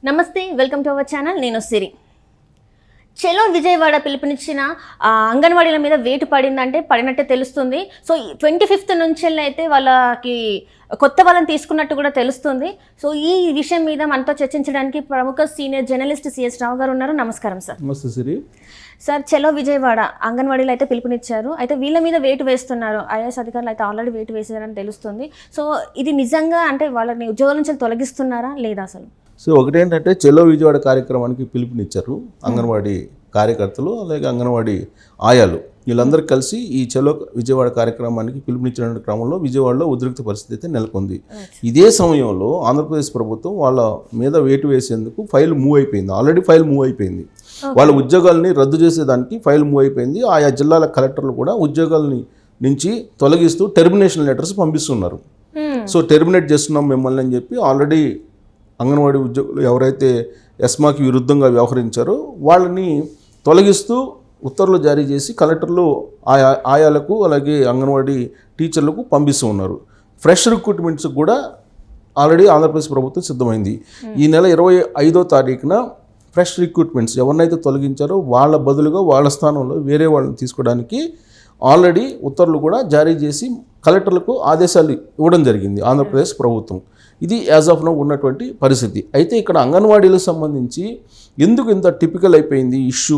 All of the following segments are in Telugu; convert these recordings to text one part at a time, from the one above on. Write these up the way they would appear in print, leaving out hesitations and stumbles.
నమస్తే, వెల్కమ్ టు అవర్ ఛానల్. నేను సిరి. చలో విజయవాడ పిలుపునిచ్చిన అంగన్వాడీల మీద వేటు పడిందంటే పడినట్టే తెలుస్తుంది. సో 25th నుంచి అయితే వాళ్ళకి కొత్త వాళ్ళని తీసుకున్నట్టు కూడా తెలుస్తుంది. సో ఈ విషయం మీద మనతో చర్చించడానికి ప్రముఖ సీనియర్ జర్నలిస్ట్ సిఎస్ రావు గారు ఉన్నారు. నమస్కారం సార్. నమస్తే సిరి. సార్, చలో విజయవాడ అంగన్వాడీలు అయితే పిలుపునిచ్చారు. అయితే వీళ్ళ మీద వేటు వేస్తున్నారు. ఐఏఎస్ అధికారులు అయితే ఆల్రెడీ వేటు వేసారని తెలుస్తుంది. సో ఇది నిజంగా అంటే వాళ్ళని ఉద్యోగాల నుంచి తొలగిస్తున్నారా లేదా అసలు? సో ఒకటేంటంటే చలో విజయవాడ కార్యక్రమానికి పిలుపునిచ్చారు అంగన్వాడీ కార్యకర్తలు, అలాగే అంగన్వాడీ ఆయాలు వీళ్ళందరూ కలిసి ఈ చలో విజయవాడ కార్యక్రమానికి పిలుపునిచ్చిన క్రమంలో విజయవాడలో ఉద్రిక్త పరిస్థితి అయితే నెలకొంది. ఇదే సమయంలో ఆంధ్రప్రదేశ్ ప్రభుత్వం వాళ్ళ మీద వేటు వేసేందుకు ఫైల్ మూవ్ అయిపోయింది. ఆల్రెడీ ఫైల్ మూవ్ అయిపోయింది. వాళ్ళ ఉద్యోగాలని రద్దు చేసేదానికి ఫైల్ మూవ్ అయిపోయింది. ఆయా జిల్లాల కలెక్టర్లు కూడా ఉద్యోగాలని నుంచి తొలగిస్తూ టెర్మినేషన్ లెటర్స్ పంపిస్తున్నారు. సో టెర్మినేట్ చేస్తున్నాం మిమ్మల్ని అని చెప్పి ఆల్రెడీ అంగన్వాడీ ఉద్యోగులు ఎవరైతే ఎస్మాకి విరుద్ధంగా వ్యవహరించారో వాళ్ళని తొలగిస్తూ ఉత్తర్వులు జారీ చేసి కలెక్టర్లు ఆయాలకు అలాగే అంగన్వాడీ టీచర్లకు పంపిస్తూ ఉన్నారు. ఫ్రెష్ రిక్రూట్మెంట్స్ కూడా ఆల్రెడీ ఆంధ్రప్రదేశ్ ప్రభుత్వం సిద్ధమైంది. ఈ నెల 25వ తారీఖున ఫ్రెష్ రిక్రూట్మెంట్స్ ఎవరినైతే తొలగించారో వాళ్ళ బదులుగా వాళ్ళ స్థానంలో వేరే వాళ్ళని తీసుకోవడానికి ఆల్రెడీ ఉత్తర్వులు కూడా జారీ చేసి కలెక్టర్లకు ఆదేశాలు ఇవ్వడం జరిగింది ఆంధ్రప్రదేశ్ ప్రభుత్వం. ఇది యాజ్ ఆఫ్ నౌ ఉన్నటువంటి పరిస్థితి. అయితే ఇక్కడ అంగన్వాడీలకు సంబంధించి ఎందుకు ఇంత టిపికల్ అయిపోయింది ఇష్యూ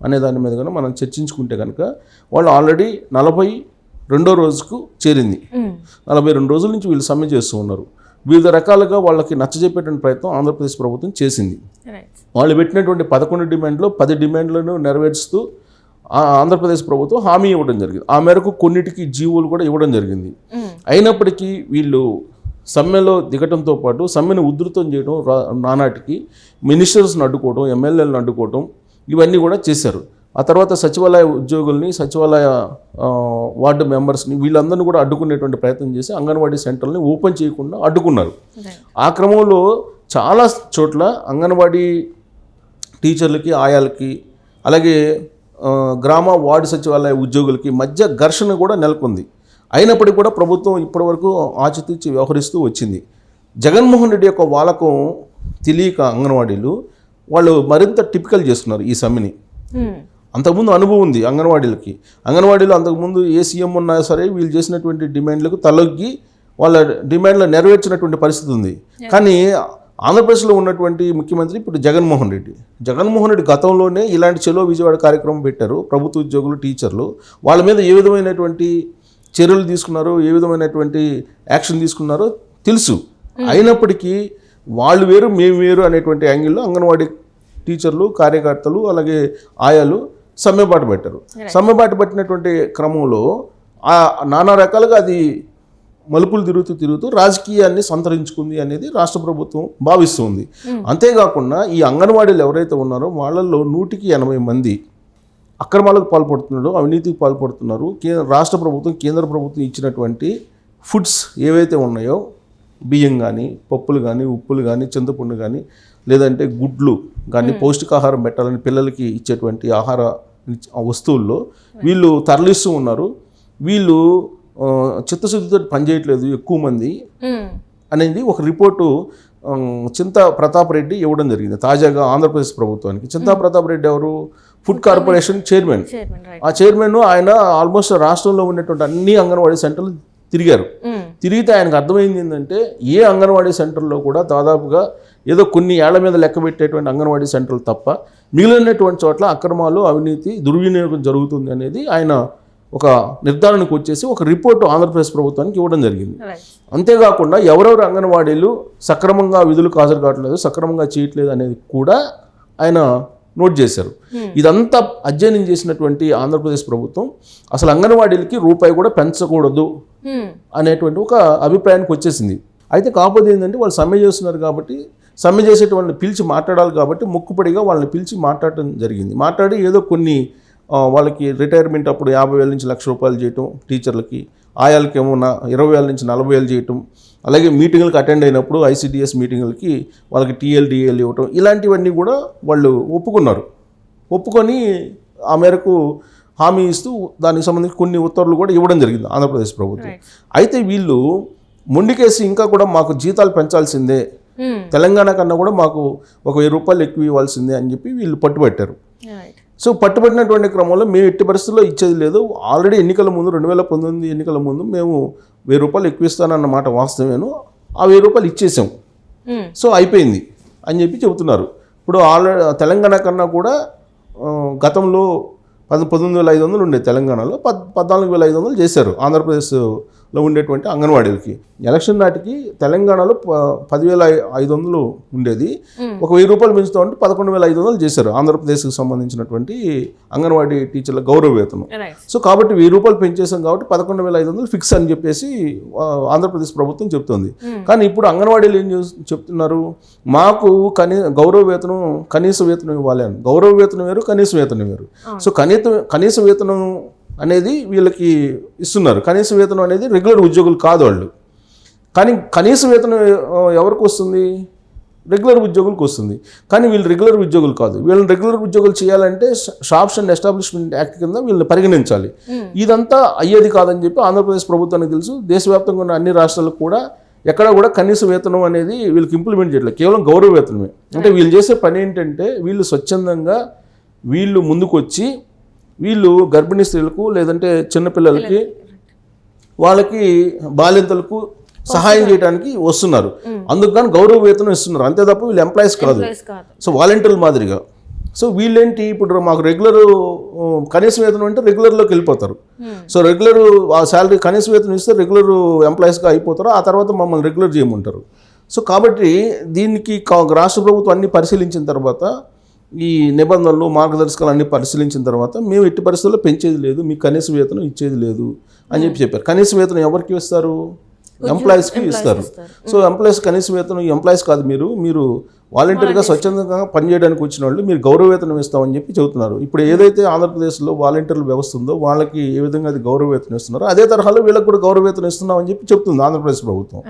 అనే దాని మీద కనుక మనం చర్చించుకుంటే కనుక వాళ్ళు ఆల్రెడీ 42వ రోజుకు చేరింది. 42 రోజుల నుంచి వీళ్ళు సమ్మె చేస్తూ ఉన్నారు. వివిధ రకాలుగా వాళ్ళకి నచ్చజెప్పేటువంటి ప్రయత్నం ఆంధ్రప్రదేశ్ ప్రభుత్వం చేసింది. వాళ్ళు పెట్టినటువంటి 11 డిమాండ్లో 10 డిమాండ్లను నెరవేరుస్తూ ఆంధ్రప్రదేశ్ ప్రభుత్వం హామీ ఇవ్వడం జరిగింది. ఆ మేరకు కొన్నిటికి జీవోలు కూడా ఇవ్వడం జరిగింది. అయినప్పటికీ వీళ్ళు సమ్మెలో దిగటంతో పాటు సమ్మెను ఉధృతం చేయడం, నానాటికి మినిస్టర్స్ని అడ్డుకోవడం, ఎమ్మెల్యేలను అడ్డుకోవడం ఇవన్నీ కూడా చేశారు. ఆ తర్వాత సచివాలయ ఉద్యోగుల్ని, సచివాలయ వార్డు మెంబర్స్ని వీళ్ళందరినీ కూడా అడ్డుకునేటువంటి ప్రయత్నం చేసి అంగన్వాడీ సెంటర్ని ఓపెన్ చేయకుండా అడ్డుకున్నారు. ఆ క్రమంలో చాలా చోట్ల అంగన్వాడీ టీచర్లకి, ఆయాలకి అలాగే గ్రామ వార్డు సచివాలయ ఉద్యోగులకి మధ్య ఘర్షణ కూడా నెలకొంది. అయినప్పటికీ కూడా ప్రభుత్వం ఇప్పటివరకు ఆచితూచి వ్యవహరిస్తూ వచ్చింది. జగన్మోహన్ రెడ్డి యొక్క వాలకం తెలియక అంగన్వాడీలు వాళ్ళు మరింత టిపికల్ చేస్తున్నారు ఈ సమ్మెని. అంతకుముందు అనుభవం ఉంది అంగన్వాడీలకి. అంగన్వాడీలు అంతకుముందు ఏ సీఎం ఉన్నా సరే వీళ్ళు చేసినటువంటి డిమాండ్లకు తలొగ్గి వాళ్ళ డిమాండ్లు నెరవేర్చినటువంటి పరిస్థితి ఉంది. కానీ ఆంధ్రప్రదేశ్లో ఉన్నటువంటి ముఖ్యమంత్రి ఇప్పుడు జగన్మోహన్ రెడ్డి గతంలోనే ఇలాంటి చలో విజయవాడ కార్యక్రమం పెట్టారు. ప్రభుత్వ ఉద్యోగులు, టీచర్లు వాళ్ళ మీద ఏ విధమైనటువంటి చర్యలు తీసుకున్నారో, ఏ విధమైనటువంటి యాక్షన్ తీసుకున్నారో తెలుసు. అయినప్పటికీ వాళ్ళు వేరు మేము వేరు అనేటువంటి యాంగిల్లో అంగన్వాడీ టీచర్లు, కార్యకర్తలు అలాగే ఆయాలు సమ్మెబాటు పెట్టారు. సమ్మెబాటు పట్టినటువంటి క్రమంలో నానా రకాలుగా అది మలుపులు తిరుగుతూ రాజకీయాన్ని సంతరించుకుంది అనేది రాష్ట్ర ప్రభుత్వం భావిస్తుంది. అంతేకాకుండా ఈ అంగన్వాడీలు ఎవరైతే ఉన్నారో వాళ్ళల్లో 180 మంది అక్రమాలకు పాల్పడుతున్నారు, అవినీతికి పాల్పడుతున్నారు. రాష్ట్ర ప్రభుత్వం, కేంద్ర ప్రభుత్వం ఇచ్చినటువంటి ఫుడ్స్ ఏవైతే ఉన్నాయో బియ్యం కానీ, పప్పులు కానీ, ఉప్పులు కానీ, చింతపండు కానీ, లేదంటే గుడ్లు కానీ పౌష్టికాహారం పెట్టాలని పిల్లలకి ఇచ్చేటువంటి ఆహార వస్తువుల్లో వీళ్ళు తరలిస్తూ ఉన్నారు. వీళ్ళు చిత్తశుద్ధితో పనిచేయట్లేదు ఎక్కువ మంది అనేది ఒక రిపోర్టు చింతా ప్రతాప్ రెడ్డి ఇవ్వడం జరిగింది తాజాగా ఆంధ్రప్రదేశ్ ప్రభుత్వానికి. చింతా ప్రతాప్ రెడ్డి ఎవరు? Food corporation chairman. ఆ చైర్మన్ ఆయన ఆల్మోస్ట్ రాష్ట్రంలో ఉన్నటువంటి అన్ని అంగన్వాడీ సెంటర్లు తిరిగితే ఆయనకు అర్థమైంది ఏంటంటే ఏ అంగన్వాడీ సెంటర్లో కూడా దాదాపుగా ఏదో కొన్ని ఏళ్ల మీద లెక్క పెట్టేటువంటి అంగన్వాడీ సెంటర్లు తప్ప మిగిలినటువంటి చోట్ల అక్రమాలు, అవినీతి, దుర్వినియోగం జరుగుతుంది అనేది ఆయన ఒక నిర్ధారణకు వచ్చేసి ఒక రిపోర్టు ఆంధ్రప్రదేశ్ ప్రభుత్వానికి ఇవ్వడం జరిగింది. అంతేకాకుండా ఎవరెవరు అంగన్వాడీలు సక్రమంగా విధులకు హాజరు కావట్లేదు, సక్రమంగా చేయట్లేదు అనేది కూడా ఆయన నోట్ చేశారు. ఇదంతా అధ్యయనం చేసినటువంటి ఆంధ్రప్రదేశ్ ప్రభుత్వం అసలు అంగన్వాడీలకి రూపాయి కూడా పెంచకూడదు అనేటువంటి ఒక అభిప్రాయానికి వచ్చేసింది. అయితే కాకపోతే ఏంటంటే వాళ్ళు సమ్మె చేస్తున్నారు కాబట్టి, సమ్మె చేసేటువంటి పిలిచి మాట్లాడాలి కాబట్టి మొక్కుపడిగా వాళ్ళని పిలిచి మాట్లాడటం జరిగింది. మాట్లాడి ఏదో కొన్ని వాళ్ళకి రిటైర్మెంట్ అప్పుడు 50,000 నుంచి ₹1,00,000 చేయటం, టీచర్లకి, ఆయాలకి ఏమో 20,000 నుంచి 40,000 చేయటం, అలాగే మీటింగులకు అటెండ్ అయినప్పుడు ICDS మీటింగులకి వాళ్ళకి TLDL ఇవ్వటం, ఇలాంటివన్నీ కూడా వాళ్ళు ఒప్పుకొని ఆ మేరకు హామీ ఇస్తూ దానికి సంబంధించి కొన్ని ఉత్తర్వులు కూడా ఇవ్వడం జరిగింది ఆంధ్రప్రదేశ్ ప్రభుత్వం. అయితే వీళ్ళు మొండికేసి ఇంకా కూడా మాకు జీతాలు పెంచాల్సిందే, తెలంగాణ కన్నా కూడా మాకు ఒక 1000 రూపాయలు ఎక్కువ ఇవ్వాల్సిందే అని చెప్పి వీళ్ళు పట్టుబట్టారు. సో పట్టుబట్టినటువంటి క్రమంలో మేము ఎట్టి పరిస్థితుల్లో ఇచ్చేది లేదు. ఆల్రెడీ ఎన్నికల ముందు 2019 ఎన్నికల ముందు మేము 1000 రూపాయలు ఎక్కువ ఇస్తానన్న మాట వాస్తవేను. ఆ 1000 రూపాయలు ఇచ్చేసాం. సో అయిపోయింది అని చెప్పి చెబుతున్నారు. ఇప్పుడు ఆల్రెడీ తెలంగాణ కన్నా కూడా గతంలో 19,500 ఉండేది తెలంగాణలో, 14,500 చేశారు ఆంధ్రప్రదేశ్లో ఉండేటువంటి అంగన్వాడీలకి. ఎలక్షన్ నాటికి తెలంగాణలో 10,500 ఉండేది. ఒక 1000 రూపాయలు పెంచుతామంటే 11,500 చేశారు ఆంధ్రప్రదేశ్కి సంబంధించినటువంటి అంగన్వాడీ టీచర్ల గౌరవ వేతనం. సో కాబట్టి 1000 రూపాయలు పెంచేసాం కాబట్టి 11,500 ఫిక్స్ అని చెప్పేసి ఆంధ్రప్రదేశ్ ప్రభుత్వం చెప్తుంది. కానీ ఇప్పుడు అంగన్వాడీలు ఏం చెప్తున్నారు, మాకు గౌరవ వేతనం కనీస వేతనం ఇవ్వాలి అని. గౌరవ వేతనం వేరు, కనీస వేతనం వేరు. సో కనీస వేతనం అనేది వీళ్ళకి ఇస్తున్నారు. కనీస వేతనం అనేది రెగ్యులర్ ఉద్యోగులు కాదు వాళ్ళు. కానీ కనీస వేతనం ఎవరికి వస్తుంది? రెగ్యులర్ ఉద్యోగులకు వస్తుంది. కానీ వీళ్ళు రెగ్యులర్ ఉద్యోగులు కాదు. వీళ్ళని రెగ్యులర్ ఉద్యోగులు చేయాలంటే షాప్స్ అండ్ ఎస్టాబ్లిష్మెంట్ యాక్ట్ కింద వీళ్ళని పరిగణించాలి. ఇదంతా అయ్యేది కాదని చెప్పి ఆంధ్రప్రదేశ్ ప్రభుత్వానికి తెలుసు. దేశవ్యాప్తంగా ఉన్న అన్ని రాష్ట్రాలకు కూడా ఎక్కడ కూడా కనీస వేతనం అనేది వీళ్ళకి ఇంప్లిమెంట్ చేయట్లేదు. కేవలం గౌరవ వేతనమే. అంటే వీళ్ళు చేసే పని ఏంటంటే వీళ్ళు స్వచ్ఛందంగా వీళ్ళు ముందుకు వచ్చి వీళ్ళు గర్భిణీ స్త్రీలకు లేదంటే చిన్నపిల్లలకి వాళ్ళకి బాలింతలకు సహాయం చేయడానికి వస్తున్నారు. అందుకు కానీ గౌరవ వేతనం ఇస్తున్నారు. అంతే తప్ప వీళ్ళు ఎంప్లాయీస్ కాదు. సో వాలంటీర్ల మాదిరిగా. సో వీళ్ళేంటి ఇప్పుడు మాకు రెగ్యులర్ కనీస వేతనం అంటే రెగ్యులర్లోకి వెళ్ళిపోతారు. సో రెగ్యులర్ ఆ శాలరీ కనీస వేతనం ఇస్తే రెగ్యులర్ ఎంప్లాయీస్గా అయిపోతారు. ఆ తర్వాత మమ్మల్ని రెగ్యులర్ చేయమంటారు. సో కాబట్టి దీనికి రాష్ట్ర ప్రభుత్వం అన్ని పరిశీలించిన తర్వాత ఈ నిబంధనలు మార్గదర్శకాలు అన్ని పరిశీలించిన తర్వాత మేము ఎట్టి పరిస్థితుల్లో పెంచేది లేదు, మీకు కనీస వేతనం ఇచ్చేది లేదు అని చెప్పారు. కనీస వేతనం ఎవరికి ఇస్తారు? ఎంప్లాయీస్కి ఇస్తారు. సో ఎంప్లాయీస్ కనీస వేతనం ఎంప్లాయీస్ కాదు, మీరు వాలంటీర్గా స్వచ్ఛందంగా పనిచేయడానికి వచ్చిన వాళ్ళు మీరు గౌరవ వేతనం ఇస్తామని చెప్పి చెబుతున్నారు. ఇప్పుడు ఏదైతే ఆంధ్రప్రదేశ్లో వాలంటీర్ల వ్యవస్థ ఉందో వాళ్ళకి ఏ విధంగా అది గౌరవ వేతనం ఇస్తున్నారో అదే తరహాలో వీళ్ళకి కూడా గౌరవ వేతనం ఇస్తున్నామని చెప్పి చెప్తుంది ఆంధ్రప్రదేశ్ ప్రభుత్వం.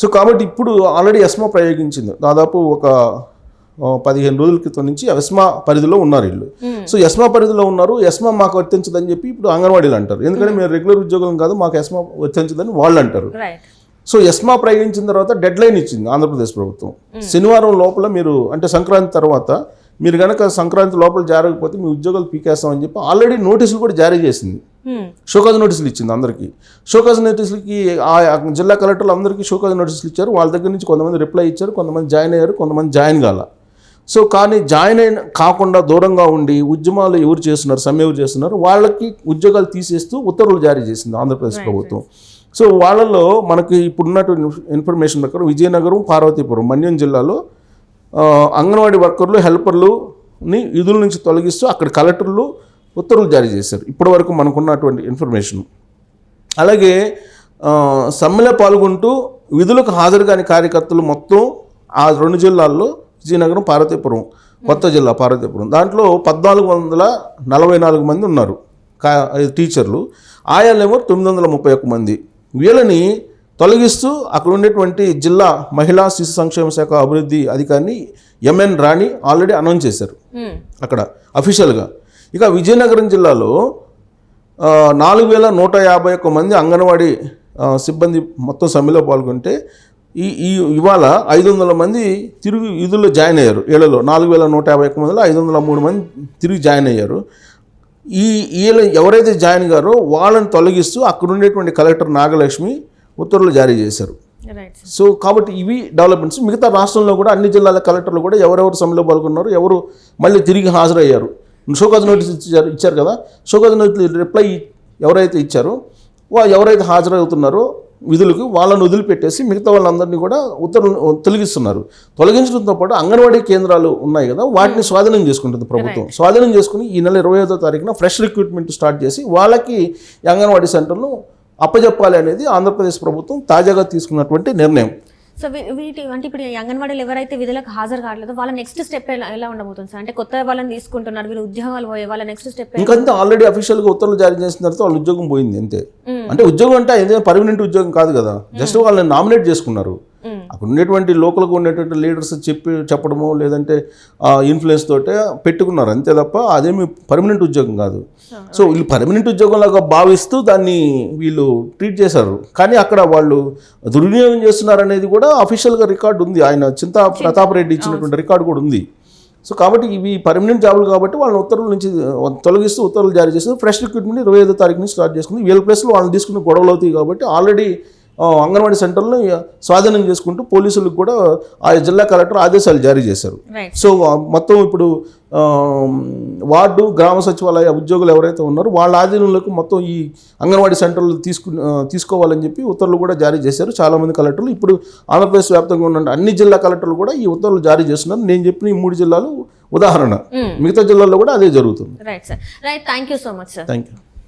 సో కాబట్టి ఇప్పుడు ఆల్రెడీ ఎస్మా ప్రయోగించింది. దాదాపు ఒక 15 రోజుల క్రితం నుంచి ఎస్మా పరిధిలో ఉన్నారు వీళ్ళు. సో ఎస్మా పరిధిలో ఉన్నారు. ఎస్మా మాకు వర్తించదని చెప్పి ఇప్పుడు అంగన్వాడీలు అంటారు. ఎందుకంటే మేము రెగ్యులర్ ఉద్యోగం కాదు, మాకు ఎస్మా వర్తించదని వాళ్ళు అంటారు. సో ఎస్మా ప్రయోగించిన తర్వాత డెడ్ లైన్ ఇచ్చింది ఆంధ్రప్రదేశ్ ప్రభుత్వం. శనివారం లోపల మీరు అంటే సంక్రాంతి తర్వాత మీరు కనుక సంక్రాంతి లోపల జారకపోతే మీ ఉద్యోగాలు పీకేస్తామని చెప్పి ఆల్రెడీ నోటీసులు కూడా జారీ చేసింది. షోకాజ్ నోటీసులు ఇచ్చింది అందరికీ. షోకాజ్ నోటీసులకి ఆ జిల్లా కలెక్టర్లు అందరికీ షోకాజ్ నోటీసులు ఇచ్చారు. వాళ్ళ దగ్గర నుంచి కొంతమంది రిప్లై ఇచ్చారు, కొంతమంది జాయిన్ అయ్యారు, కొంతమంది జాయిన్ కాల. సో కానీ జాయిన్ అయిన కాకుండా దూరంగా ఉండి ఉద్యమాలు ఎవరు చేస్తున్నారు, సమ్మె ఎవరు చేస్తున్నారు వాళ్ళకి ఉద్యోగాలు తీసేస్తూ ఉత్తర్వులు జారీ చేసింది ఆంధ్రప్రదేశ్ ప్రభుత్వం. సో వాళ్ళల్లో మనకి ఇప్పుడున్నటువంటి ఇన్ఫర్మేషన్ ప్రకారం విజయనగరం, పార్వతీపురం, మన్యం జిల్లాలో అంగన్వాడీ వర్కర్లు, హెల్పర్లుని విధుల నుంచి తొలగిస్తూ అక్కడ కలెక్టర్లు ఉత్తర్వులు జారీ చేశారు. ఇప్పటి వరకు మనకున్నటువంటి ఇన్ఫర్మేషన్. అలాగే సమ్మెలో పాల్గొంటూ విధులకు హాజరు కాని కార్యకర్తలు మొత్తం ఆ 2 జిల్లాల్లో విజయనగరం, పార్వతీపురం, కొత్త జిల్లా పార్వతీపురం, దాంట్లో 1444 మంది ఉన్నారు టీచర్లు. ఆయాలేమో 931 మంది. వీళ్ళని తొలగిస్తూ అక్కడ ఉండేటువంటి జిల్లా మహిళా శిశు సంక్షేమ శాఖ అభివృద్ధి అధికారిని ఎంఎన్ రాణి ఆల్రెడీ అనౌన్స్ చేశారు అక్కడ అఫీషియల్గా. ఇక విజయనగరం జిల్లాలో 4151 మంది అంగన్వాడీ సిబ్బంది మొత్తం సమ్మెలో పాల్గొంటే ఇవాళ 500 మంది తిరిగి విధుల్లో జాయిన్ అయ్యారు. 4151 మందిలో 503 మంది తిరిగి జాయిన్ అయ్యారు. వీళ్ళు ఎవరైతే జాయిన్ గారో వాళ్ళని తొలగిస్తూ అక్కడ ఉండేటువంటి కలెక్టర్ నాగలక్ష్మి ఉత్తర్వులు జారీ చేశారు. సో కాబట్టి ఇవి డెవలప్మెంట్స్. మిగతా రాష్ట్రంలో కూడా అన్ని జిల్లాల కలెక్టర్లు కూడా ఎవరెవరు సమ్మెలో పాల్గొన్నారు, ఎవరు మళ్ళీ తిరిగి హాజరయ్యారు. షోకాజ్ నోటీస్ ఇచ్చారు కదా, షోకాజ్ నోటీస్ రిప్లై ఎవరైతే ఇచ్చారో ఎవరైతే హాజరవుతున్నారో విధులకు వాళ్ళని వదిలిపెట్టేసి మిగతా వాళ్ళందరినీ కూడా ఉత్తర్వులు తొలగిస్తున్నారు. తొలగించడంతో పాటు అంగన్వాడీ కేంద్రాలు ఉన్నాయి కదా వాటిని స్వాధీనం చేసుకుంటుంది ప్రభుత్వం. స్వాధీనం చేసుకుని ఈ నెల 25వ తారీఖున ఫ్రెష్ రిక్రూట్మెంట్ స్టార్ట్ చేసి వాళ్ళకి అంగన్వాడీ సెంటర్ను అప్పజెప్పాలి అనేది ఆంధ్రప్రదేశ్ ప్రభుత్వం తాజాగా తీసుకున్నటువంటి నిర్ణయం. సో వీటి అంటే ఇప్పుడు అంగన్వాడీలు ఎవరైతే విధులకు హాజరు కావట్లేదో వాళ్ళ నెక్స్ట్ స్టెప్ ఎలా ఉండబోతుంది సార్? అంటే కొత్త వాళ్ళని తీసుకుంటున్నారు, వీళ్ళు ఉద్యోగాలు పోయే వాళ్ళ నెక్స్ట్ స్టెప్ ఇంకంతే. ఆల్రెడీ అఫీషియల్గా ఉత్తర్వులు జారీ చేసిన తర్వాత వాళ్ళ ఉద్యోగం పోయింది అంతే. అంటే ఉద్యోగం అంటే ఏదైనా పర్మనెంట్ ఉద్యోగం కాదు కదా, జస్ట్ వాళ్ళని నామినేట్ చేసుకున్నారు. అక్కడ ఉండేటువంటి లోకల్గా ఉండేటువంటి లీడర్స్ చెప్పడమో లేదంటే ఇన్ఫ్లుయెన్స్ తోటే పెట్టుకున్నారు అంతే తప్ప అదేమి పర్మనెంట్ ఉద్యోగం కాదు. సో వీళ్ళు పర్మనెంట్ ఉద్యోగంలాగా భావిస్తూ దాన్ని వీళ్ళు ట్రీట్ చేశారు. కానీ అక్కడ వాళ్ళు దుర్వినియోగం చేస్తున్నారు అనేది కూడా అఫీషియల్గా రికార్డు ఉంది. ఆయన చింతా ప్రతాప్ రెడ్డి ఇచ్చినటువంటి రికార్డు కూడా ఉంది. సో కాబట్టి ఇవి పర్మనెంట్ జాబులు కాబట్టి వాళ్ళని ఉత్తర్వుల నుంచి తొలగిస్తూ ఉత్తర్వులు జారీ చేస్తూ ఫ్రెష్ రిక్రూట్మెంట్ 25వ తారీఖు నుంచి స్టార్ట్ చేసుకుంది. వీళ్ళ ప్లేస్లో వాళ్ళని తీసుకుని గొడవలు అవుతాయి కాబట్టి ఆల్రెడీ అంగన్వాడీ సెంటర్లను స్వాధీనం చేసుకుంటూ పోలీసులకు కూడా ఆ జిల్లా కలెక్టర్ ఆదేశాలు జారీ చేశారు. సో మొత్తం ఇప్పుడు వార్డు గ్రామ సచివాలయ ఉద్యోగులు ఎవరైతే ఉన్నారో వాళ్ళ ఆధీనంలోకి మొత్తం ఈ అంగన్వాడీ సెంటర్లు తీసుకోవాలని చెప్పి ఉత్తర్వులు కూడా జారీ చేశారు చాలామంది కలెక్టర్లు. ఇప్పుడు ఆంధ్రప్రదేశ్ వ్యాప్తంగా ఉన్న అన్ని జిల్లా కలెక్టర్లు కూడా ఈ ఉత్తర్వులు జారీ చేస్తున్నారు. నేను చెప్పిన ఈ 3 జిల్లాలు ఉదాహరణ, మిగతా జిల్లాల్లో కూడా అదే జరుగుతుంది. Right sir, right. Thank you so much sir. Thank you.